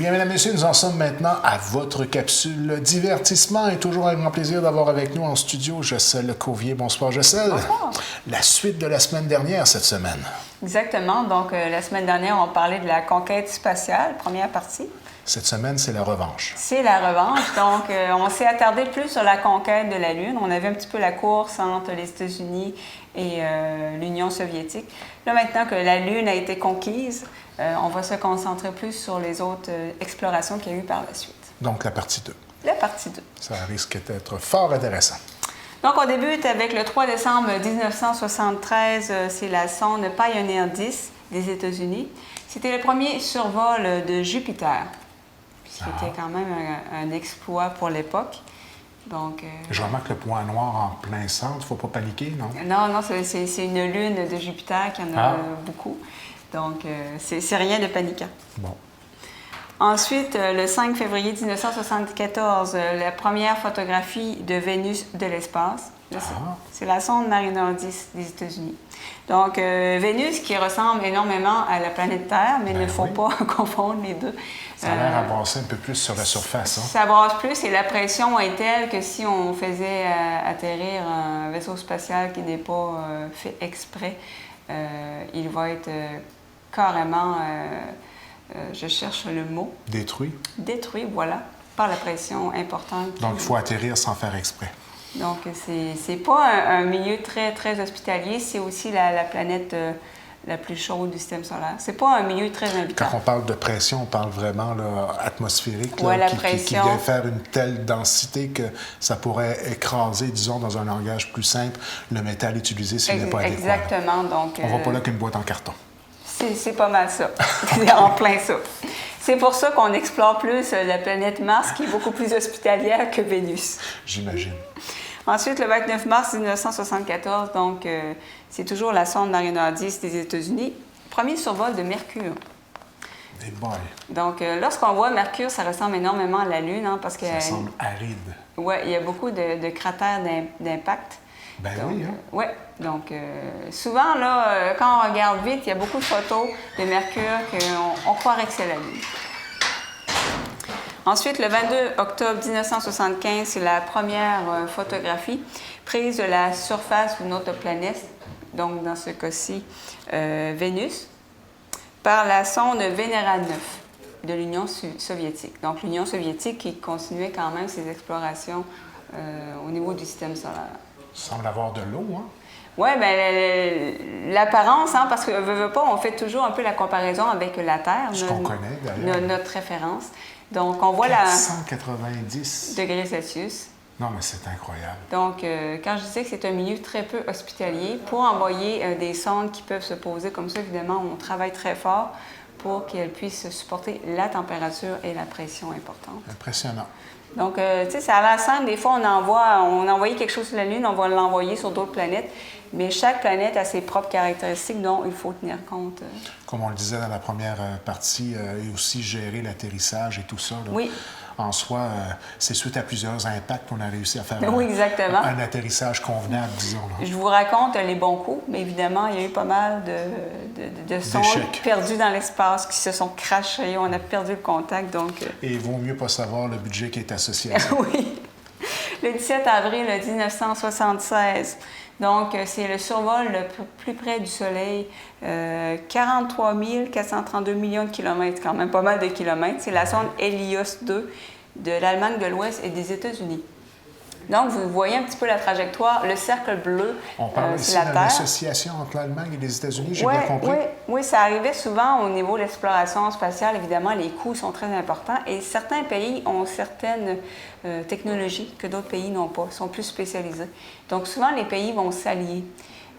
bien, mesdames et messieurs, nous en sommes maintenant à votre capsule divertissement et toujours un grand plaisir d'avoir avec nous en studio Jocelyne Cauvier. Bonsoir, Jocelyne. Bonsoir. La suite de la semaine dernière cette semaine. Exactement. Donc, la semaine dernière, on parlait de la conquête spatiale, première partie. Cette semaine, c'est la revanche. C'est la revanche. Donc, on s'est attardé plus sur la conquête de la Lune. On avait un petit peu la course entre les États-Unis et l'Union soviétique. Là, maintenant que la Lune a été conquise, on va se concentrer plus sur les autres explorations qu'il y a eu par la suite. Donc, la partie 2. La partie 2. Ça risque d'être fort intéressant. Donc, on débute avec le 3 décembre 1973. C'est la sonde Pioneer 10 des États-Unis. C'était le premier survol de Jupiter. C'était quand même un exploit pour l'époque. Donc, je remarque le point noir en plein centre. Il ne faut pas paniquer, non? Non, c'est une lune de Jupiter qui en a beaucoup. Donc, c'est rien de paniquant. Bon. Ensuite, le 5 février 1974, la première photographie de Vénus de l'espace. C'est la sonde Mariner 10 des États-Unis. Donc, Vénus qui ressemble énormément à la planète Terre, mais il ne faut pas confondre les deux. Ça a l'air à brasser un peu plus sur la surface. Hein? Ça brasse plus et la pression est telle que si on faisait atterrir un vaisseau spatial qui n'est pas fait exprès, il va être carrément, je cherche le mot. Détruit. Détruit, voilà, par la pression importante. Donc, il faut atterrir sans faire exprès. Donc, c'est pas un milieu très, très hospitalier, c'est aussi la planète la plus chaude du système solaire. C'est pas un milieu très invitant. Quand on parle de pression, on parle vraiment là, atmosphérique, là, qui vient faire une telle densité que ça pourrait écraser, disons, dans un langage plus simple, le métal utilisé s'il n'est pas adéquat. Exactement. Donc, on ne va pas là qu'une boîte en carton. C'est pas mal ça. C'est en plein ça. C'est pour ça qu'on explore plus la planète Mars, qui est beaucoup plus hospitalière que Vénus. J'imagine. Ensuite, le 29 mars 1974, donc, c'est toujours la sonde Mariner 10 des États-Unis. Premier survol de Mercure. Des boys. Donc, lorsqu'on voit Mercure, ça ressemble énormément à la Lune, hein, parce que... Ça semble aride. Oui, il y a beaucoup de cratères d'impact. Ben oui, hein? Oui. Donc, souvent, là, quand on regarde vite, il y a beaucoup de photos de Mercure qu'on croirait que c'est la Lune. Ensuite, le 22 octobre 1975, c'est la première photographie prise de la surface d'une autre planète, donc dans ce cas-ci, Vénus, par la sonde Venera 9 de l'Union soviétique. Donc, l'Union soviétique qui continuait quand même ses explorations au niveau du système solaire. Ça semble avoir de l'eau, hein? Oui, bien, l'apparence, hein, parce que veut pas, on fait toujours un peu la comparaison avec la Terre. Ce qu'on connaît, d'ailleurs. Notre référence. Donc, on voit 490 degrés Celsius. Non, mais c'est incroyable. Donc, quand je disais que c'est un milieu très peu hospitalier, pour envoyer des sondes qui peuvent se poser comme ça, évidemment, on travaille très fort pour qu'elles puissent supporter la température et la pression importante. Impressionnant. Donc, tu sais, ça a l'air simple. Des fois, on a envoyé quelque chose sur la Lune, on va l'envoyer sur d'autres planètes. Mais chaque planète a ses propres caractéristiques dont il faut tenir compte. Comme on le disait dans la première partie, et aussi gérer l'atterrissage et tout ça. Là. Oui. En soi, c'est suite à plusieurs impacts qu'on a réussi à faire un atterrissage convenable, disons. Là. Je vous raconte les bons coups, mais évidemment, il y a eu pas mal de sondes perdues dans l'espace qui se sont crachées. On a perdu le contact, donc... Et il vaut mieux pas savoir le budget qui est associé à ça. Oui. Le 17 avril 1976, donc c'est le survol le plus près du Soleil, 43 432 millions de kilomètres, quand même pas mal de kilomètres. C'est la sonde Helios 2 de l'Allemagne de l'Ouest et des États-Unis. Donc, vous voyez un petit peu la trajectoire. Le cercle bleu, on parle ici d'une association entre l'Allemagne et les États-Unis, j'ai bien compris? Oui, ça arrivait souvent au niveau de l'exploration spatiale. Évidemment, les coûts sont très importants et certains pays ont certaines technologies que d'autres pays n'ont pas, sont plus spécialisés. Donc, souvent, les pays vont s'allier.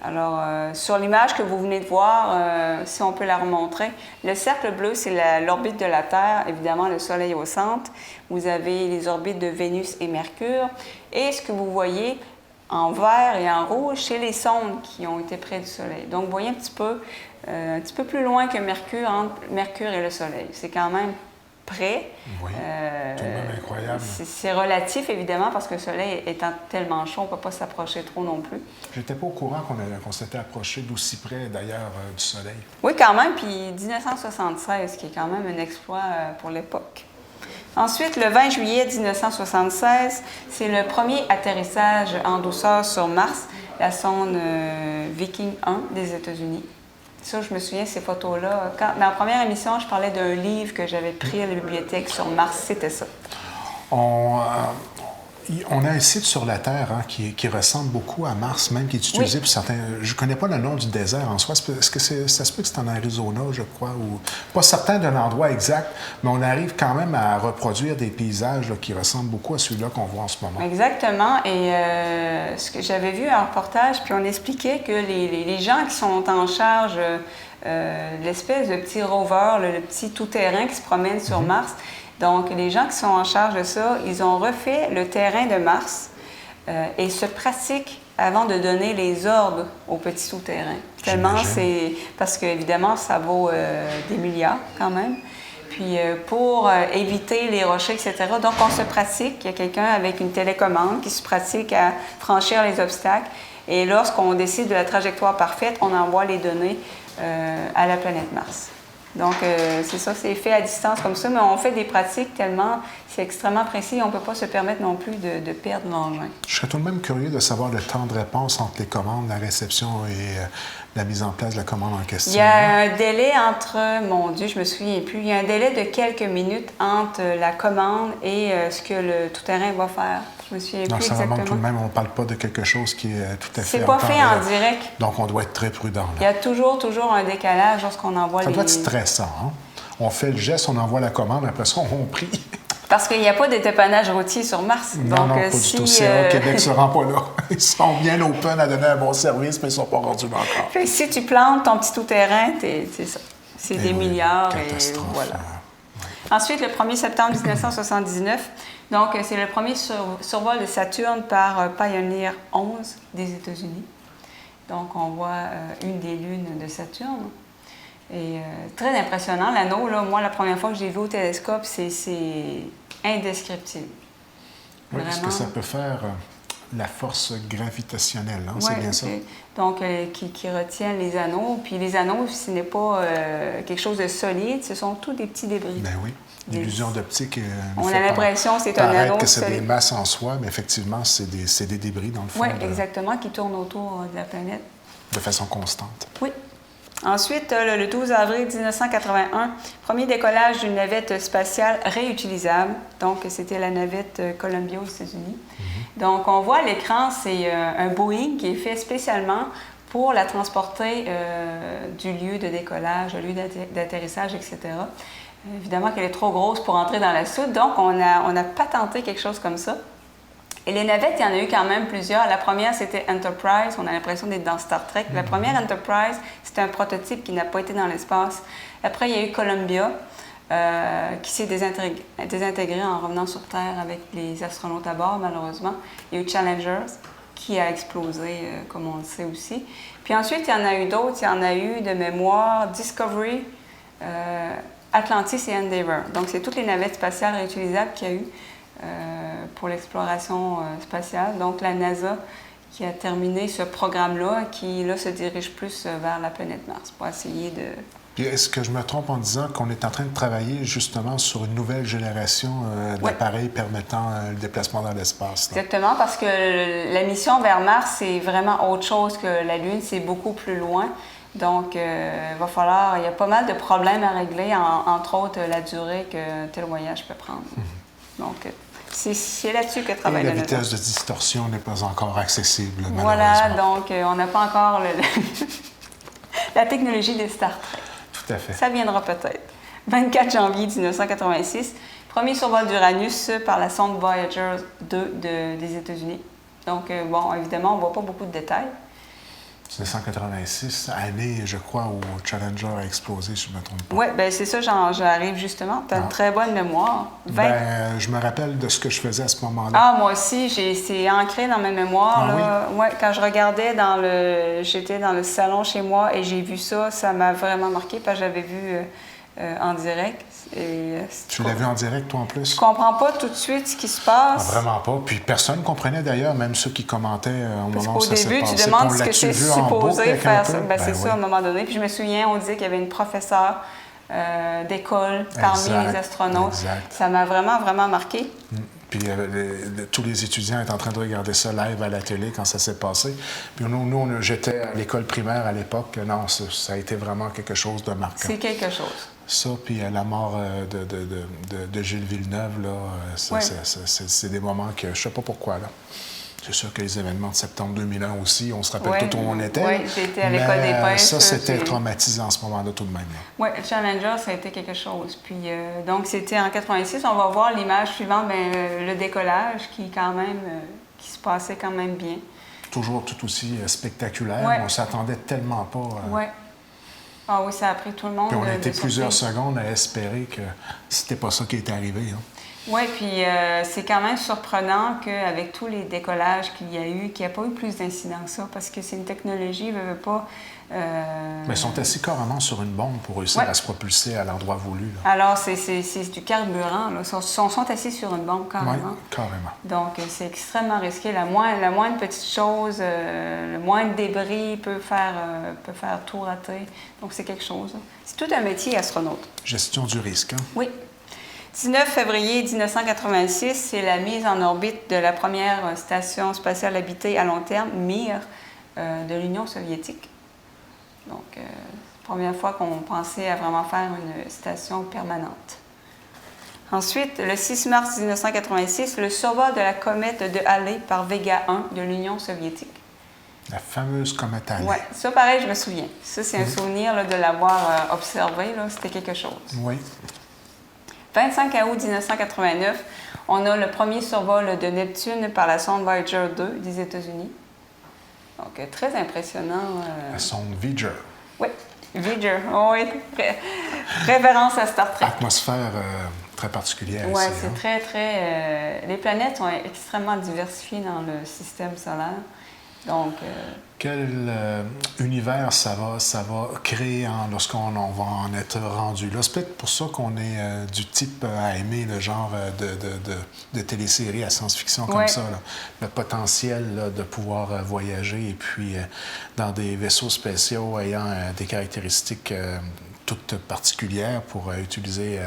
Alors, sur l'image que vous venez de voir, si on peut la remontrer, le cercle bleu, c'est l'orbite de la Terre, évidemment le Soleil au centre. Vous avez les orbites de Vénus et Mercure. Et ce que vous voyez en vert et en rouge, c'est les sondes qui ont été près du Soleil. Donc, vous voyez un petit peu plus loin que Mercure, entre Mercure et le Soleil. C'est quand même près. Oui, tout de même incroyable. C'est relatif, évidemment, parce que le soleil étant tellement chaud, on ne peut pas s'approcher trop non plus. J'étais pas au courant qu'on s'était approché d'aussi près, d'ailleurs, du soleil. Oui, quand même, puis 1976, qui est quand même un exploit pour l'époque. Ensuite, le 20 juillet 1976, c'est le premier atterrissage en douceur sur Mars, la sonde Viking 1 des États-Unis. Ça, je me souviens, ces photos-là. Dans la première émission, je parlais d'un livre que j'avais pris à la bibliothèque sur Mars. C'était ça. On a un site sur la Terre qui ressemble beaucoup à Mars, même qui est utilisé pour certains... Je ne connais pas le nom du désert en soi. Est-ce que ça se peut que c'est en Arizona, je crois, ou... Pas certain de l'endroit exact, mais on arrive quand même à reproduire des paysages là, qui ressemblent beaucoup à celui-là qu'on voit en ce moment. Exactement. Et ce que j'avais vu un reportage, puis on expliquait que les gens qui sont en charge de l'espèce de petit rover, le petit tout-terrain qui se promène sur Mars, donc, les gens qui sont en charge de ça, ils ont refait le terrain de Mars et se pratiquent avant de donner les ordres au petit souterrain. Tellement c'est... Parce qu'évidemment, ça vaut des milliards quand même. Puis pour éviter les rochers, etc., donc on se pratique. Il y a quelqu'un avec une télécommande qui se pratique à franchir les obstacles. Et lorsqu'on décide de la trajectoire parfaite, on envoie les données à la planète Mars. Donc, c'est ça, c'est fait à distance comme ça, mais on fait des pratiques tellement, c'est extrêmement précis, on ne peut pas se permettre non plus de perdre l'engin. Je serais tout de même curieux de savoir le temps de réponse entre les commandes, la réception et la mise en place de la commande en question. Il y a un délai entre, mon Dieu, je me souviens plus, il y a un délai de quelques minutes entre la commande et ce que le tout-terrain va faire. Je me souviens plus exactement. Donc, tout de même, on ne parle pas de quelque chose qui est tout à fait... C'est pas fait en direct. Donc, on doit être très prudent. Là. Il y a toujours un décalage lorsqu'on envoie Ça doit être stressant, hein? On fait le geste, on envoie la commande, après ça, on prie. Parce qu'il n'y a pas de dépannage routier sur Mars. Non, donc, non, pas du tout. CA Québec ne se rend pas là. Ils sont bien open à donner un bon service, mais ils ne sont pas rendus là encore. Fait que si tu plantes ton petit tout-terrain, c'est ça. C'est des milliards. Catastrophe. Et voilà. Ensuite, le 1er septembre 1979, donc c'est le premier survol de Saturne par Pioneer 11 des États-Unis. Donc, on voit une des lunes de Saturne. Et très impressionnant, l'anneau, là, moi, la première fois que j'ai vu au télescope, c'est indescriptible. Oui, parce que ça peut faire la force gravitationnelle, hein? Ouais, c'est bien ça. Donc, qui retient les anneaux. Puis les anneaux, ce n'est pas quelque chose de solide, ce sont tous des petits débris. Ben oui. L'illusion d'optique. On a l'impression que c'est un anneau que c'est solide. des masses en soi, mais effectivement, c'est des débris dans le fond. Oui, exactement, qui tournent autour de la planète. De façon constante. Oui. Ensuite, le 12 avril 1981, premier décollage d'une navette spatiale réutilisable. Donc, c'était la navette Columbia aux États-Unis. Donc, on voit à l'écran, c'est un Boeing qui est fait spécialement pour la transporter du lieu de décollage, au lieu d'atterrissage, etc. Évidemment qu'elle est trop grosse pour entrer dans la soute, donc on a patenté quelque chose comme ça. Et les navettes, il y en a eu quand même plusieurs. La première, c'était Enterprise. On a l'impression d'être dans Star Trek. La première, Enterprise, c'était un prototype qui n'a pas été dans l'espace. Après, il y a eu Columbia, qui s'est désintégré en revenant sur Terre avec les astronautes à bord, malheureusement. Il y a eu Challenger, qui a explosé, comme on le sait aussi. Puis ensuite, il y en a eu d'autres. Il y en a eu de mémoire Discovery, Atlantis et Endeavour. Donc, c'est toutes les navettes spatiales réutilisables qu'il y a eu pour l'exploration spatiale. Donc, la NASA qui a terminé ce programme-là, qui là se dirige plus vers la planète Mars pour essayer de... Puis est-ce que je me trompe en disant qu'on est en train de travailler justement sur une nouvelle génération d'appareils permettant le déplacement dans l'espace? Exactement, parce que la mission vers Mars, c'est vraiment autre chose que la Lune, c'est beaucoup plus loin. Donc, il va falloir... Il y a pas mal de problèmes à régler, entre autres la durée que tel voyage peut prendre. Donc, c'est là-dessus que travaille la vitesse de distorsion n'est pas encore accessible, malheureusement. Voilà, donc on n'a pas encore la technologie des Star Trek. Tout à fait. Ça viendra peut-être. 24 janvier 1986, premier survol d'Uranus par la sonde Voyager 2 des États-Unis. Donc, bon, évidemment, on ne voit pas beaucoup de détails. 1986, année, je crois, où Challenger a explosé, si je ne me trompe pas. Oui, bien c'est ça, j'arrive justement. Tu as une très bonne mémoire. Ben, je me rappelle de ce que je faisais à ce moment-là. Ah, moi aussi, c'est ancré dans ma mémoire. Ah, là. Oui? Ouais, quand je regardais j'étais dans le salon chez moi et j'ai vu ça, ça m'a vraiment marqué parce que j'avais vu en direct. Tu l'as vu en direct, toi, en plus? Je comprends pas tout de suite ce qui se passe. Ah, vraiment pas. Puis personne ne comprenait d'ailleurs, même ceux qui commentaient au moment où ça s'est passé. Au début, tu demandes ce que c'est supposé faire ça. Ben, c'est ça, à un moment donné. Puis je me souviens, on disait qu'il y avait une professeure d'école parmi les astronautes. Exact. Ça m'a vraiment, vraiment marqué. Puis tous les étudiants étaient en train de regarder ça live à la télé quand ça s'est passé. Puis nous j'étais à l'école primaire à l'époque. Non, ça a été vraiment quelque chose de marquant. C'est quelque chose. Ça, puis la mort de Gilles Villeneuve, là, c'est des moments que je ne sais pas pourquoi, là. C'est sûr que les événements de septembre 2001 aussi, on se rappelle tout où on était. Oui, j'étais à l'école des pêches. Ça, c'était traumatisant en ce moment-là, tout de même. Oui, le Challenger, ça a été quelque chose. Puis, donc, c'était en 86. On va voir l'image suivante, le décollage qui se passait quand même bien. Toujours tout aussi spectaculaire. On ne s'attendait tellement pas. Oui. Ah oui, ça a pris tout le monde. Puis on a été plusieurs secondes à espérer que c'était pas ça qui était arrivé. Hein. Oui, puis c'est quand même surprenant qu'avec tous les décollages qu'il y a eu, qu'il n'y a pas eu plus d'incidents que ça, parce que c'est une technologie, ne veut pas... Mais ils sont assis carrément sur une bombe pour réussir à se propulser à l'endroit voulu. Là. Alors, c'est du carburant. Là. Ils sont assis sur une bombe, carrément. Oui, carrément. Donc, c'est extrêmement risqué. La moindre petite chose, le moindre débris peut faire tout rater. Donc, c'est quelque chose. Là. C'est tout un métier, astronaute. Gestion du risque. Hein? Oui. 19 février 1986, c'est la mise en orbite de la première station spatiale habitée à long terme, Mir, de l'Union soviétique. Donc, première fois qu'on pensait à vraiment faire une station permanente. Ensuite, le 6 mars 1986, le survol de la comète de Halley par Vega 1 de l'Union soviétique. La fameuse comète Halley. Oui, ça pareil, je me souviens. Ça, c'est un souvenir là, de l'avoir observé. C'était quelque chose. Oui. 25 août 1989, on a le premier survol de Neptune par la sonde Voyager 2 des États-Unis. Donc, très impressionnant. La sonde Voyager. Oui, Voyager, oui. Référence à Star Trek. Atmosphère très particulière Oui, ici. c'est hein? très... les planètes sont extrêmement diversifiées dans le système solaire. Donc... Quel univers ça va créer lorsqu'on va en être rendu là? C'est peut-être pour ça qu'on est du type à aimer le genre de téléséries à science-fiction comme ça. Là. Le potentiel là, de pouvoir voyager et puis dans des vaisseaux spéciaux ayant des caractéristiques toutes particulières pour utiliser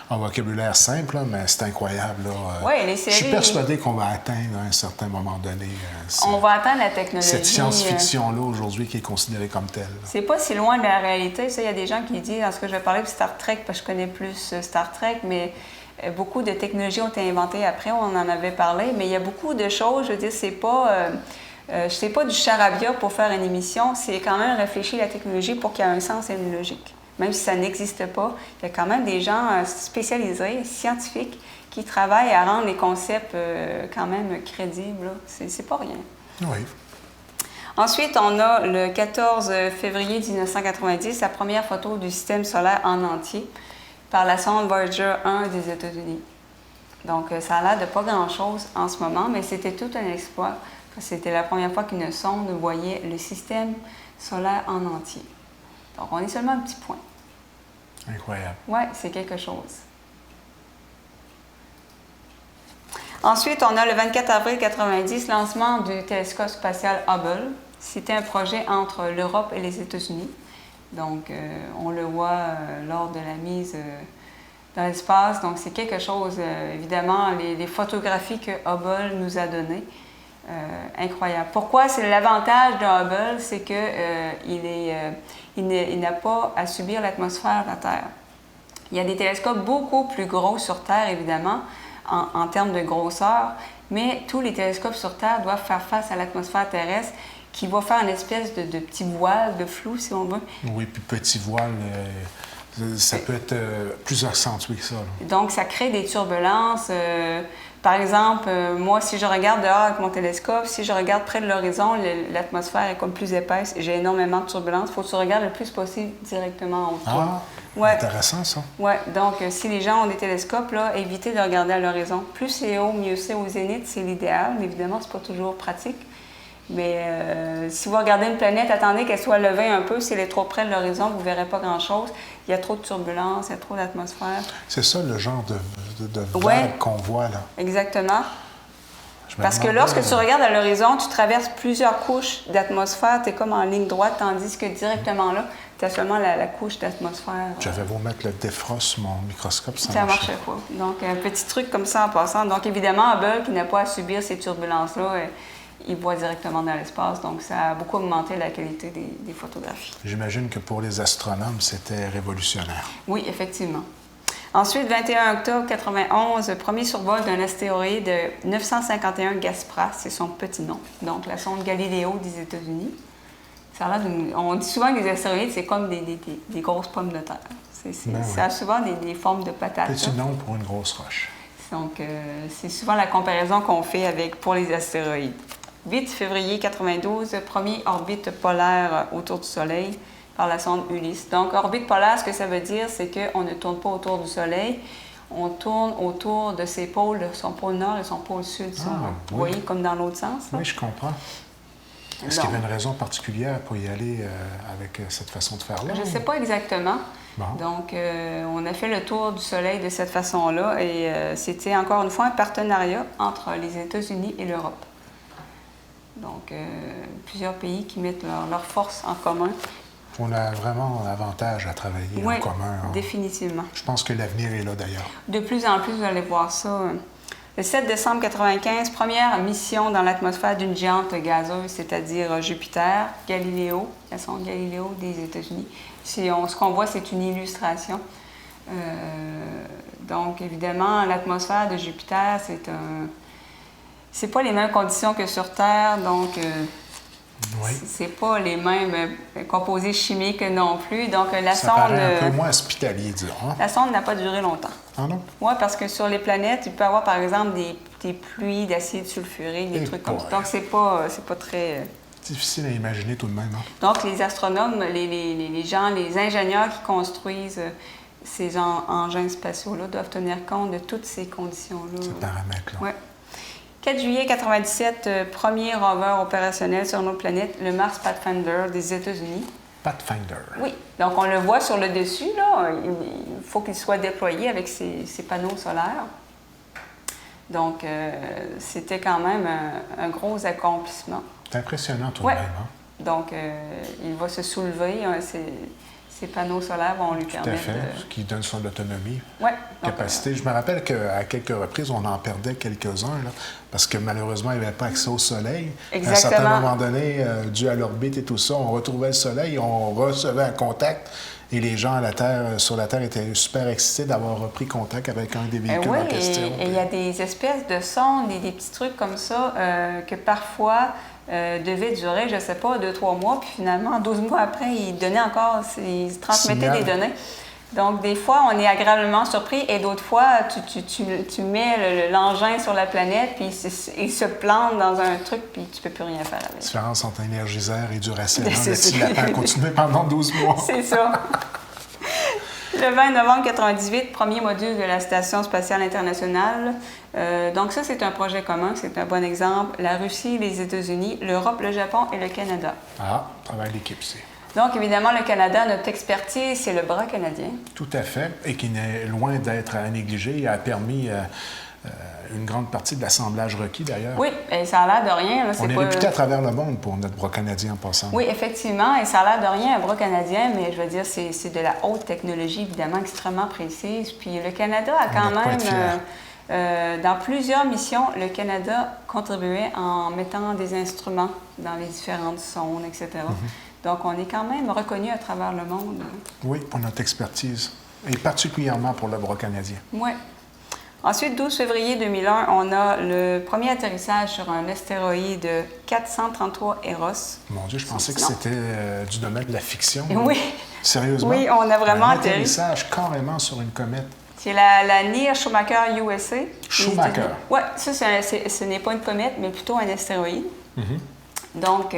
un vocabulaire simple, là, mais c'est incroyable. Oui, les séries... Je suis persuadé qu'on va atteindre à un certain moment donné... on va atteindre la technologie. Cette science-fiction-là, aujourd'hui, qui est considérée comme telle. C'est pas si loin de la réalité. Ça, il y a des gens qui disent, dans ce que je vais parler de Star Trek, parce que je connais plus Star Trek, mais beaucoup de technologies ont été inventées après, on en avait parlé, mais il y a beaucoup de choses, je veux dire, c'est pas... c'est pas du charabia pour faire une émission, c'est quand même réfléchir la technologie pour qu'il y ait un sens et une logique. Même si ça n'existe pas, il y a quand même des gens spécialisés, scientifiques, qui travaillent à rendre les concepts quand même crédibles. C'est pas rien. Oui. Ensuite, on a le 14 février 1990, la première photo du système solaire en entier par la sonde Voyager 1 des États-Unis. Donc, ça a l'air de pas grand-chose en ce moment, mais c'était tout un exploit. C'était la première fois qu'une sonde voyait le système solaire en entier. Donc, on est seulement un petit point. Incroyable. Oui, c'est quelque chose. Ensuite, on a le 24 avril 1990, lancement du télescope spatial Hubble. C'était un projet entre l'Europe et les États-Unis. Donc, on le voit lors de la mise dans l'espace. Donc, c'est quelque chose, évidemment, les photographies que Hubble nous a données. Incroyable. Pourquoi? C'est l'avantage de Hubble, c'est qu'il n'a pas à subir l'atmosphère de la Terre. Il y a des télescopes beaucoup plus gros sur Terre, évidemment, en termes de grosseur, mais tous les télescopes sur Terre doivent faire face à l'atmosphère terrestre qui va faire une espèce de petit voile, de flou, si on veut. Oui, puis petit voile, ça peut être plus accentué que ça. Là. Donc, ça crée des turbulences. Par exemple, moi, si je regarde dehors avec mon télescope, si je regarde près de l'horizon, l'atmosphère est comme plus épaisse. J'ai énormément de turbulences. Il faut que tu regardes le plus possible directement en haut de toi. Ah, ouais. Intéressant, ça. Oui, donc si les gens ont des télescopes, là, évitez de regarder à l'horizon. Plus c'est haut, mieux c'est. Au zénith, c'est l'idéal. Évidemment, c'est pas toujours pratique. Mais si vous regardez une planète, attendez qu'elle soit levée un peu. Si elle est trop près de l'horizon, vous ne verrez pas grand-chose. Il y a trop de turbulences, il y a trop d'atmosphère. C'est ça le genre de vague qu'on voit là. Exactement. Parce que lorsque tu regardes à l'horizon, tu traverses plusieurs couches d'atmosphère. Tu es comme en ligne droite, tandis que directement là, tu as seulement la couche d'atmosphère. J'avais beau mettre le défrost sur mon microscope, ça ne marchait pas. Donc, un petit truc comme ça en passant. Donc, évidemment, Hubble, qui n'a pas à subir ces turbulences-là, il voit directement dans l'espace. Donc, ça a beaucoup augmenté la qualité des photographies. J'imagine que pour les astronomes, c'était révolutionnaire. Oui, effectivement. Ensuite, 21 octobre 91, premier survol d'un astéroïde de 951 Gaspras, c'est son petit nom. Donc, la sonde Galileo des États-Unis. Ça a l'air on dit souvent que les astéroïdes, c'est comme des grosses pommes de terre. Ça a souvent des formes de patates. Petit nom pour une grosse roche. Donc, c'est souvent la comparaison qu'on fait pour les astéroïdes. 8 février 92, premier orbite polaire autour du Soleil par la sonde Ulysse. Donc, orbite polaire, ce que ça veut dire, c'est qu'on ne tourne pas autour du Soleil, on tourne autour de ses pôles, son pôle nord et son pôle sud. Vous voyez, comme dans l'autre sens. Là. Oui, je comprends. Est-ce qu'il y avait une raison particulière pour y aller avec cette façon de faire-là? Je ne sais pas exactement. Bon. Donc, on a fait le tour du Soleil de cette façon-là et c'était encore une fois un partenariat entre les États-Unis et l'Europe. Donc, plusieurs pays qui mettent leurs forces en commun. On a vraiment un avantage à travailler en commun. Oui, définitivement. Je pense que l'avenir est là, d'ailleurs. De plus en plus, vous allez voir ça. Le 7 décembre 1995, première mission dans l'atmosphère d'une géante gazeuse, c'est-à-dire Jupiter, Galileo, la sonde Galileo des États-Unis. Ce qu'on voit, c'est une illustration. Donc, évidemment, l'atmosphère de Jupiter, c'est pas les mêmes conditions que sur Terre, donc c'est pas les mêmes composés chimiques non plus. Donc, la sonde... paraît un peu moins hospitalier, disons. Hein? La sonde n'a pas duré longtemps. Ah non? Oui, parce que sur les planètes, il peut y avoir, par exemple, des pluies d'acide sulfurique, des trucs comme ça. Donc, c'est pas très... Difficile à imaginer tout de même. Hein? Donc, les astronomes, les gens, les ingénieurs qui construisent ces engins spatiaux-là doivent tenir compte de toutes ces conditions-là. Ces paramètres-là. Oui. 4 juillet 1997, premier rover opérationnel sur notre planète, le Mars Pathfinder des États-Unis. Pathfinder. Oui. Donc, on le voit sur le dessus, là. Il faut qu'il soit déployé avec ses panneaux solaires. Donc, c'était quand même un gros accomplissement. C'est impressionnant tout de même. Hein? Donc, il va se soulever. Ces panneaux solaires vont lui permettre... Tout à fait, ce qui donne son autonomie, capacité. Donc, je me rappelle qu'à quelques reprises, on en perdait quelques-uns, là, parce que malheureusement, il n'y avait pas accès au soleil. Exactement. À un certain moment donné, dû à l'orbite et tout ça, on retrouvait le soleil, on recevait un contact, et les gens sur la Terre étaient super excités d'avoir repris contact avec un des véhicules en question. Et il y a des espèces de sondes, des petits trucs comme ça, que parfois... devait durer, je ne sais pas, 2-3 mois, puis finalement, 12 mois après, ils transmettaient des données. Donc, des fois, on est agréablement surpris, et d'autres fois, tu mets l'engin sur la planète, puis il se plante dans un truc, puis tu ne peux plus rien faire avec. La différence entre un énergiseur et du Duracell, laisse la Terre continuer pendant 12 mois. C'est ça. Le 20 novembre 1998, premier module de la Station spatiale internationale. Donc ça, c'est un projet commun, c'est un bon exemple. La Russie, les États-Unis, l'Europe, le Japon et le Canada. Ah, travail d'équipe, c'est. Donc, évidemment, le Canada, notre expertise, c'est le bras canadien. Tout à fait, et qui n'est loin d'être à négliger et a permis une grande partie de l'assemblage requis, d'ailleurs. Oui, et ça a l'air de rien. Là, on est réputé à travers le monde pour notre bras canadien en passant. Oui, effectivement, et ça a l'air de rien, un bras canadien, mais je veux dire, c'est de la haute technologie, évidemment, extrêmement précise. Puis le Canada a quand même, dans plusieurs missions, le Canada contribuait en mettant des instruments dans les différentes sondes, etc. Donc, on est quand même reconnu à travers le monde. Oui, pour notre expertise, et particulièrement pour le bras canadien. Oui. Ensuite, 12 février 2001, on a le premier atterrissage sur un astéroïde 433 Eros. Mon Dieu, je pensais que c'était du domaine de la fiction. Oui. Sérieusement? Oui, on a vraiment un atterrissage carrément sur une comète. C'est la NIR Schumacher USA. Schumacher. Oui, ça, ce n'est pas une comète, mais plutôt un astéroïde. Donc,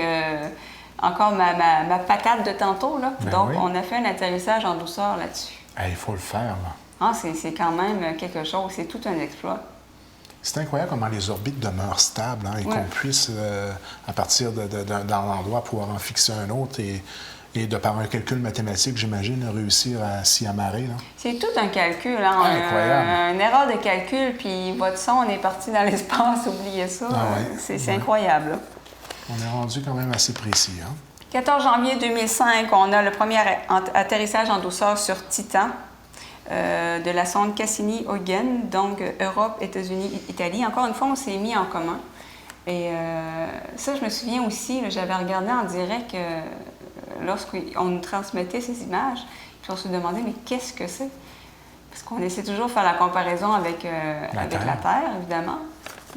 encore ma patate de tantôt, là. Donc, on a fait un atterrissage en douceur là-dessus. Il faut le faire, là. Ah, c'est quand même quelque chose, c'est tout un exploit. C'est incroyable comment les orbites demeurent stables et qu'on puisse, à partir d'un endroit, pouvoir en fixer un autre et de par un calcul mathématique, j'imagine, réussir à s'y amarrer. C'est tout un calcul. Hein? Incroyable. Une erreur de calcul, puis votre son est parti dans l'espace, oubliez ça. C'est incroyable. Là. On est rendu quand même assez précis. 14 janvier 2005, on a le premier atterrissage en douceur sur Titan. De la sonde Cassini-Huygens, donc Europe, États-Unis, Italie. Encore une fois, on s'est mis en commun. Et ça, je me souviens aussi, j'avais regardé en direct lorsqu'on nous transmettait ces images, puis on se demandait, mais qu'est-ce que c'est? Parce qu'on essaie toujours de faire la comparaison avec la Terre, évidemment.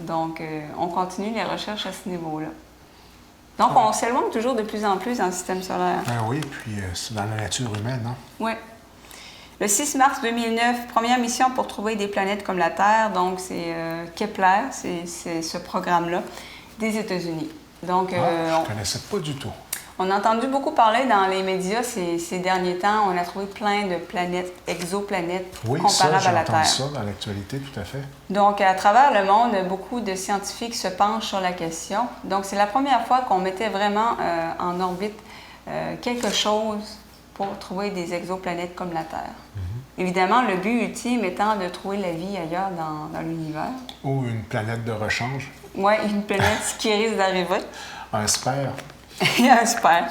Donc, on continue les recherches à ce niveau-là. Donc, on s'éloigne toujours de plus en plus dans le système solaire. Oui, puis c'est dans la nature humaine, non? Oui. Le 6 mars 2009, première mission pour trouver des planètes comme la Terre. Donc, c'est Kepler, c'est ce programme-là, des États-Unis. Donc, je ne connaissais pas du tout. On a entendu beaucoup parler dans les médias ces derniers temps. On a trouvé plein de planètes, exoplanètes comparables à la Terre. Oui, ça, dans l'actualité, tout à fait. Donc, à travers le monde, beaucoup de scientifiques se penchent sur la question. Donc, c'est la première fois qu'on mettait vraiment en orbite quelque chose pour trouver des exoplanètes comme la Terre. Évidemment, le but ultime étant de trouver la vie ailleurs dans l'univers. Ou une planète de rechange. Oui, une planète qui risque d'arriver. Un sphère. Un sphère.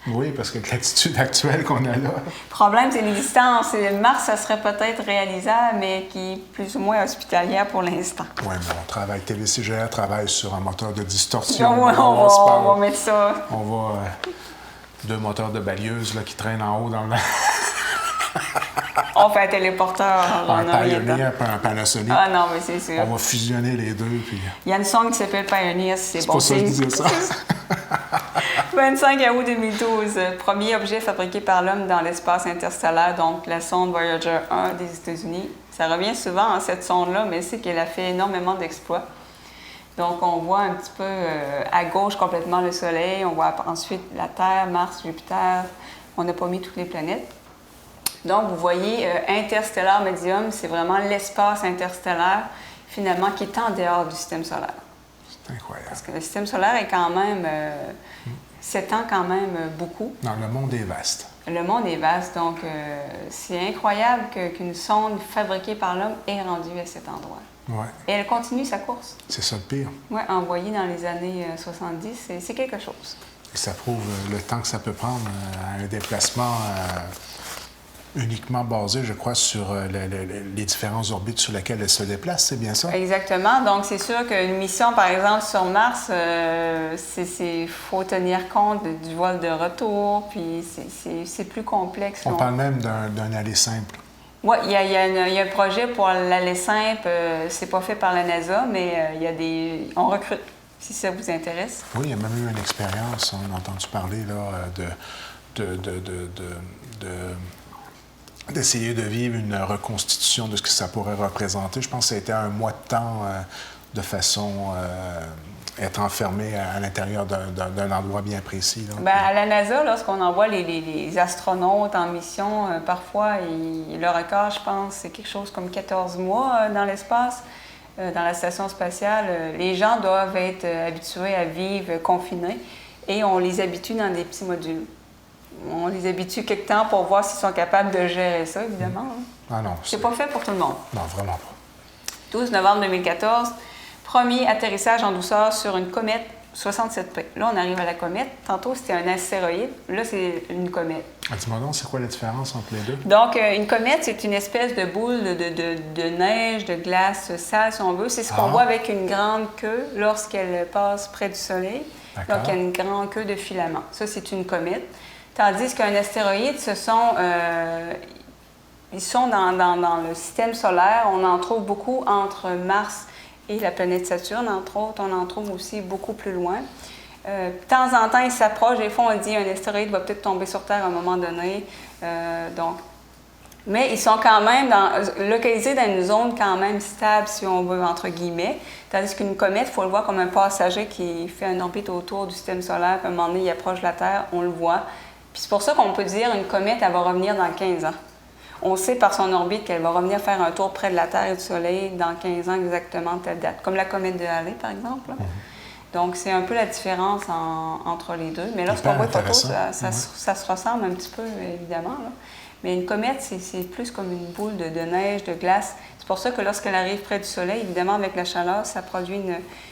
Oui, parce que l'attitude actuelle qu'on a là... Le problème, c'est les distances. Mars, ça serait peut-être réalisable, mais qui est plus ou moins hospitalière pour l'instant. Oui, mais on travaille, TVCGR travaille sur un moteur de distorsion. Oui, on va mettre ça. On va... 2 moteurs de balieuse là, qui traînent en haut dans le... On fait un téléporteur. Un Pioneer, un Panasonic. Ah non, mais c'est sûr. On va fusionner les deux. Puis... Il y a une sonde qui s'appelle Pioneer, c'est bon. C'est pour ça que je disais ça. 25 août 2012, premier objet fabriqué par l'homme dans l'espace interstellaire, donc la sonde Voyager 1 des États-Unis. Ça revient souvent en cette sonde-là, mais c'est qu'elle a fait énormément d'exploits. Donc, on voit un petit peu à gauche complètement le Soleil. On voit ensuite la Terre, Mars, Jupiter. On n'a pas mis toutes les planètes. Donc, vous voyez, Interstellar Medium, c'est vraiment l'espace interstellaire, finalement, qui est en dehors du système solaire. C'est incroyable. Parce que le système solaire est quand même... s'étend quand même beaucoup. Non, le monde est vaste. Le monde est vaste. Donc, c'est incroyable qu'une sonde fabriquée par l'homme est rendue à cet endroit. Ouais. Et elle continue sa course. C'est ça le pire. Oui, envoyée dans les années 70, c'est quelque chose. Et ça prouve le temps que ça peut prendre à un déplacement uniquement basé, je crois, sur les différentes orbites sur lesquelles elle se déplace, c'est bien ça? Exactement. Donc, c'est sûr qu'une mission, par exemple, sur Mars, il faut tenir compte du vol de retour, puis c'est plus complexe. On parle même d'un aller simple. Oui, il y a un projet pour l'aller simple. C'est pas fait par la NASA, mais on recrute, si ça vous intéresse. Oui, il y a même eu une expérience, on a entendu parler là, d'essayer de vivre une reconstitution de ce que ça pourrait représenter. Je pense que ça a été un mois de temps de façon être enfermé à l'intérieur d'un endroit bien précis. Là. Bien, à la NASA, lorsqu'on envoie les astronautes en mission, parfois, le record, je pense, c'est quelque chose comme 14 mois dans l'espace, dans la station spatiale. Les gens doivent être habitués à vivre confinés et on les habitue dans des petits modules. On les habitue quelque temps pour voir s'ils sont capables de gérer ça, évidemment. Ah non. C'est pas fait pour tout le monde. Non, vraiment pas. 12 novembre 2014, premier atterrissage en douceur sur une comète 67P. Là, on arrive à la comète. Tantôt, c'était un astéroïde. Là, c'est une comète. Dis-moi donc, c'est quoi la différence entre les deux? Donc, une comète, c'est une espèce de boule de neige, de glace sale, si on veut. C'est ce qu'on voit avec une grande queue lorsqu'elle passe près du Soleil. Donc, il y a une grande queue de filament. Ça, c'est une comète. Tandis qu'un astéroïde, ils sont dans le système solaire. On en trouve beaucoup entre Mars et la planète Saturne, entre autres. On en trouve aussi beaucoup plus loin. De temps en temps, ils s'approchent. Des fois, on dit qu'un astéroïde va peut-être tomber sur Terre à un moment donné. Mais ils sont quand même localisés dans une zone quand même stable, si on veut, entre guillemets. Tandis qu'une comète, il faut le voir comme un passager qui fait une orbite autour du système solaire. Puis à un moment donné, il approche la Terre, on le voit. Puis c'est pour ça qu'on peut dire qu'une comète, elle va revenir dans 15 ans. On sait par son orbite qu'elle va revenir faire un tour près de la Terre et du Soleil dans 15 ans exactement telle date, comme la comète de Halley, par exemple. Donc, c'est un peu la différence entre les deux. Mais lorsqu'on voit les photos, ça se ressemble un petit peu, évidemment. Là. Mais une comète, c'est plus comme une boule de neige, de glace. C'est pour ça que lorsqu'elle arrive près du Soleil, évidemment, avec la chaleur, ça produit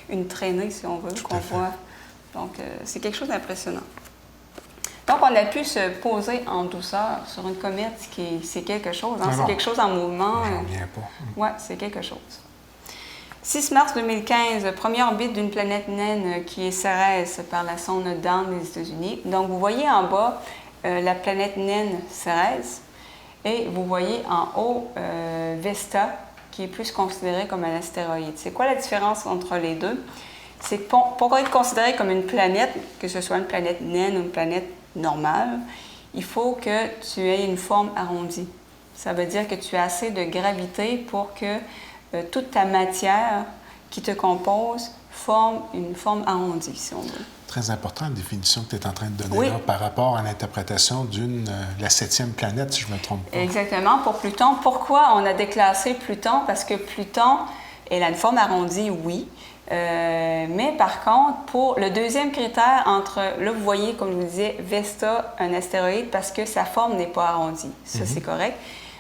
une traînée, si on veut, qu'on voit. Donc, c'est quelque chose d'impressionnant. Donc, on a pu se poser en douceur sur une comète, c'est quelque chose. Hein? C'est quelque chose en mouvement. J'en reviens pas. Oui, c'est quelque chose. 6 mars 2015, première orbite d'une planète naine qui est Cérès par la sonde Dawn des États-Unis. Donc, vous voyez en bas la planète naine Cérès et vous voyez en haut Vesta, qui est plus considéré comme un astéroïde. C'est quoi la différence entre les deux? C'est que pour être considéré comme une planète, que ce soit une planète naine ou une planète normale, il faut que tu aies une forme arrondie. Ça veut dire que tu as assez de gravité pour que toute ta matière qui te compose forme une forme arrondie, si on veut. Très important, la définition que tu es en train de donner là, par rapport à l'interprétation la 7e planète, si je ne me trompe pas. Exactement, pour Pluton. Pourquoi on a déclassé Pluton? Parce que Pluton, elle a une forme arrondie, oui. Mais par contre, pour le deuxième critère, là, vous voyez, comme je vous disais, Vesta, un astéroïde, parce que sa forme n'est pas arrondie. Ça, c'est correct.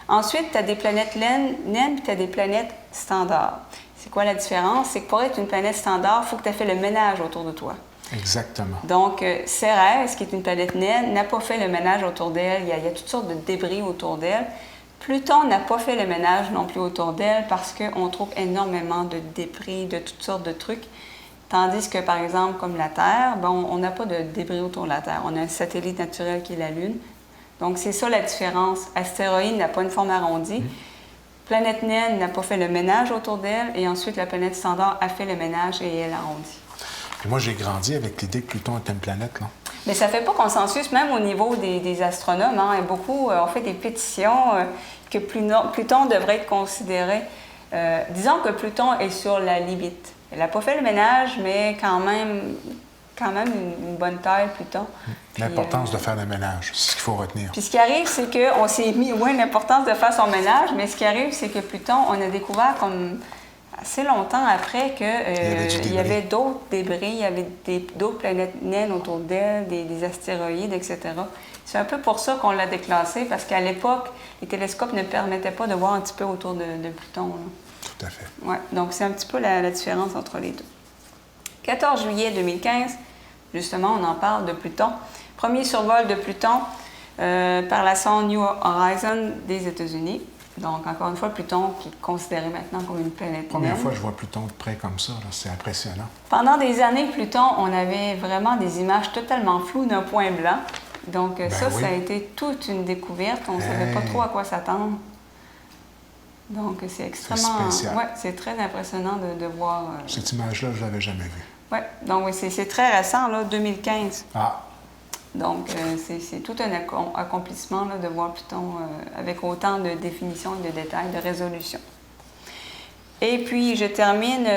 Ensuite, tu as des planètes naines, puis tu as des planètes standards. C'est quoi la différence? C'est que pour être une planète standard, il faut que tu aies fait le ménage autour de toi. Exactement. Donc, Cérès, qui est une planète naine, n'a pas fait le ménage autour d'elle. Il y a toutes sortes de débris autour d'elle. Pluton n'a pas fait le ménage non plus autour d'elle parce qu'on trouve énormément de débris, de toutes sortes de trucs. Tandis que, par exemple, comme la Terre, on n'a pas de débris autour de la Terre. On a un satellite naturel qui est la Lune. Donc, c'est ça la différence. Astéroïde n'a pas une forme arrondie. Planète naine n'a pas fait le ménage autour d'elle. Et ensuite, la planète standard a fait le ménage et elle arrondie. Puis moi, j'ai grandi avec l'idée que Pluton était une planète, là. Mais ça ne fait pas consensus, même au niveau des astronomes. Hein. Beaucoup ont fait des pétitions que Pluton devrait être considéré. Disons que Pluton est sur la limite. Elle n'a pas fait le ménage, mais quand même une bonne taille, Pluton. L'importance de faire le ménage, c'est ce qu'il faut retenir. Puis ce qui arrive, c'est qu'on s'est mis, l'importance de faire son ménage, mais ce qui arrive, c'est que Pluton, on a découvert comme assez longtemps après qu'il y avait d'autres débris, il y avait d'autres planètes naines autour d'elle, des astéroïdes, etc. C'est un peu pour ça qu'on l'a déclassé, parce qu'à l'époque, les télescopes ne permettaient pas de voir un petit peu autour de Pluton. Là. Tout à fait. Ouais, donc c'est un petit peu la différence entre les deux. 14 juillet 2015, justement, on en parle de Pluton. Premier survol de Pluton par la sonde New Horizons des États-Unis. Donc, encore une fois, Pluton qui est considéré maintenant comme une planète Première naine. fois que je vois Pluton de près comme ça, c'est impressionnant. Pendant des années, Pluton, on avait vraiment des images totalement floues d'un point blanc. Donc, ça a été toute une découverte. On ne savait pas trop à quoi s'attendre. Donc, c'est extrêmement... C'est spécial. Ouais, c'est très impressionnant de voir... Cette image-là, je ne l'avais jamais vue. Oui, donc c'est très récent, là, 2015. Ah. Donc, c'est tout un accomplissement là, de voir Pluton avec autant de définitions et de détails, de résolution. Et puis, je termine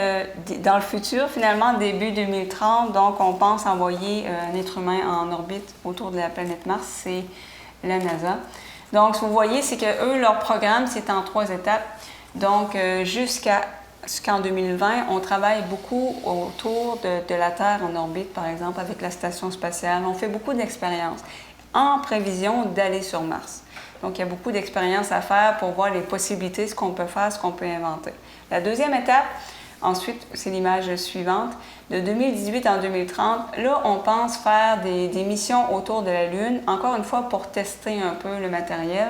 dans le futur, finalement, début 2030. Donc, on pense envoyer un être humain en orbite autour de la planète Mars. C'est la NASA. Donc, ce que vous voyez, c'est que eux, leur programme, c'est en 3 étapes. Donc, jusqu'en 2020, on travaille beaucoup autour de la Terre en orbite, par exemple, avec la station spatiale. On fait beaucoup d'expériences en prévision d'aller sur Mars. Donc, il y a beaucoup d'expériences à faire pour voir les possibilités, ce qu'on peut faire, ce qu'on peut inventer. La deuxième étape, ensuite, c'est l'image suivante, de 2018 en 2030. Là, on pense faire des missions autour de la Lune, encore une fois, pour tester un peu le matériel.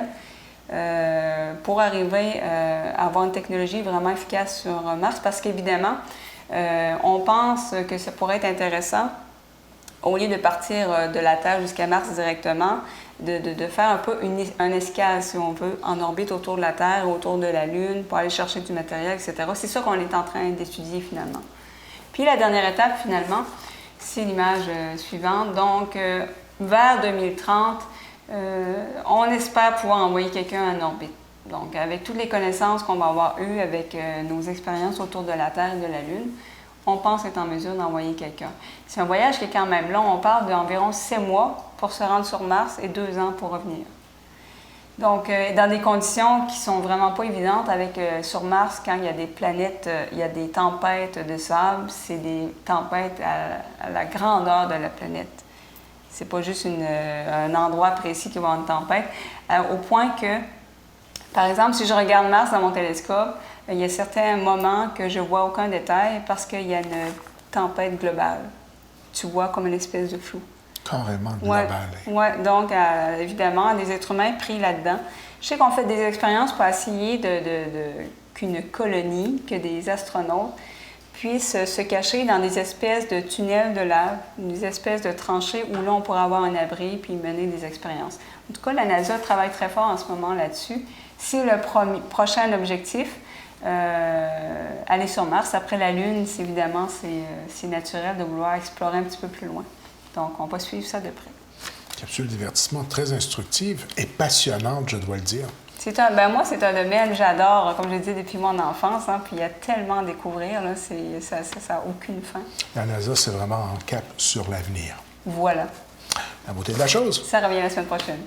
Pour arriver à avoir une technologie vraiment efficace sur Mars, parce qu'évidemment, on pense que ça pourrait être intéressant, au lieu de partir de la Terre jusqu'à Mars directement, de faire un peu un escale, si on veut, en orbite autour de la Terre, autour de la Lune, pour aller chercher du matériel, etc. C'est ça qu'on est en train d'étudier finalement. Puis la dernière étape, finalement, c'est l'image suivante. Donc, vers 2030, on espère pouvoir envoyer quelqu'un en orbite. Donc, avec toutes les connaissances qu'on va avoir eues avec nos expériences autour de la Terre et de la Lune, on pense être en mesure d'envoyer quelqu'un. C'est un voyage qui est quand même long. On parle d'environ 6 mois pour se rendre sur Mars et 2 ans pour revenir. Donc, dans des conditions qui sont vraiment pas évidentes, sur Mars, quand il y a des planètes, il y a des tempêtes de sable, c'est des tempêtes à la grandeur de la planète. C'est pas juste un endroit précis qui va avoir une tempête, au point que, par exemple, si je regarde Mars dans mon télescope, il y a certains moments que je vois aucun détail parce qu'il y a une tempête globale. Tu vois comme une espèce de flou. Carrément global. Oui, donc évidemment, des êtres humains pris là-dedans. Je sais qu'on fait des expériences pour essayer qu'une colonie, que des astronautes puissent se cacher dans des espèces de tunnels de lave, des espèces de tranchées où là, on pourrait avoir un abri puis mener des expériences. En tout cas, la NASA travaille très fort en ce moment là-dessus. C'est le prochain objectif. Aller sur Mars. Après la Lune, évidemment, c'est naturel de vouloir explorer un petit peu plus loin. Donc, on va suivre ça de près. Capsule divertissement très instructive et passionnante, je dois le dire. Moi, c'est un domaine que j'adore, comme je l'ai dit, depuis mon enfance. Hein, puis il y a tellement à découvrir, là, ça n'a aucune fin. La NASA, c'est vraiment un cap sur l'avenir. Voilà. La beauté de la chose. Ça revient la semaine prochaine.